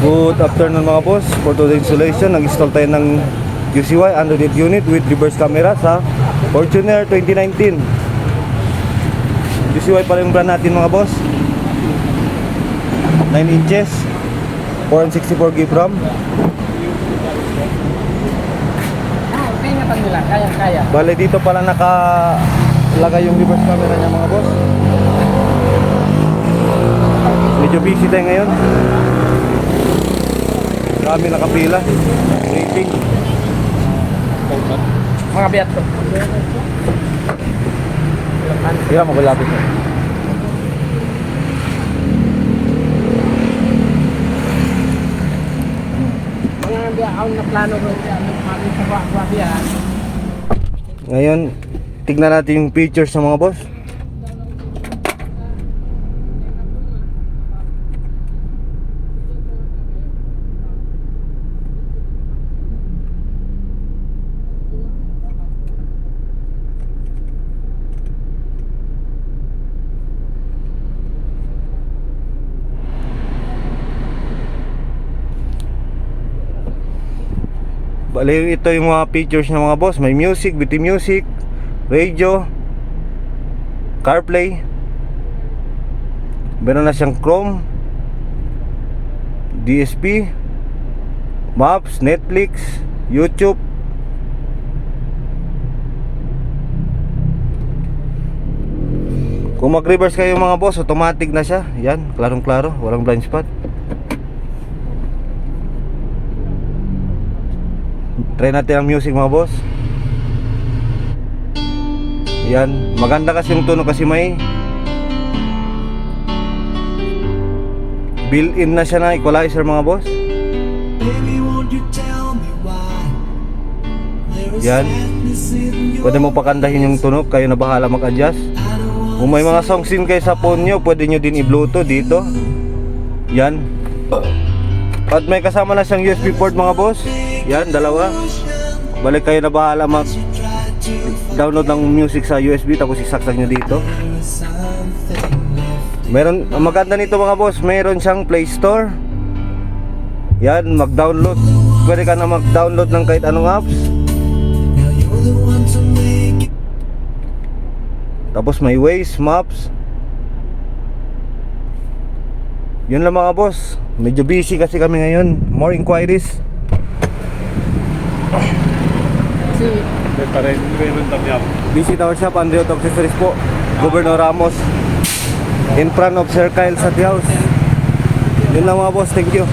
Good afternoon mga boss. For today's installation, nag-install tayo ng UCY Android unit with reverse camera sa Fortuner 2019. UCY pa rin yung brand natin mga boss. 9 inches 464 GB RAM. Kaya pa nila, kaya. Bale dito pala nakalagay yung reverse camera niya mga boss. Medyo busy tayo ngayon. Kami nakapila. Waiting. Mga biyat to. Kaya magalapit na. Mga biyat ang naplano ron sa biyat. Ngayon, tignan natin yung pictures ng mga boss. Bale, ito yung mga features ng mga boss. May music, BT music, radio, CarPlay. Meron na siyang Chrome, DSP, Maps, Netflix, YouTube. Kung mag-reverse kayo mga boss, automatic na siya. Yan, klarong-klaro, walang blind spot. Try natin ang music mga boss. Yan, maganda kasi yung tunog kasi may built-in na siya na equalizer mga boss. Yan, pwede mo pakandahin yung tunog, kayo na bahala mag-adjust. Kung may mga song scene kayo sa phone nyo, pwede nyo din i-bluetooth dito. Yan. At may kasama na siyang USB port mga boss. Yan, dalawa. Balik kayo na bahala mag-download ng music sa USB, tapos isaksak nyo dito. Meron, maganda nito mga boss, meron siyang Play Store. Yan, mag-download. Pwede ka na mag-download ng kahit anong apps. Tapos may Waze, Maps. Yun lang mga boss. Medyo busy kasi kami ngayon. More inquiries. BC Tower Shop, Andrea Auto Accessories po, Governor Ramos, in front of Sir Kyle Sati House. Yun lang mga boss, thank you.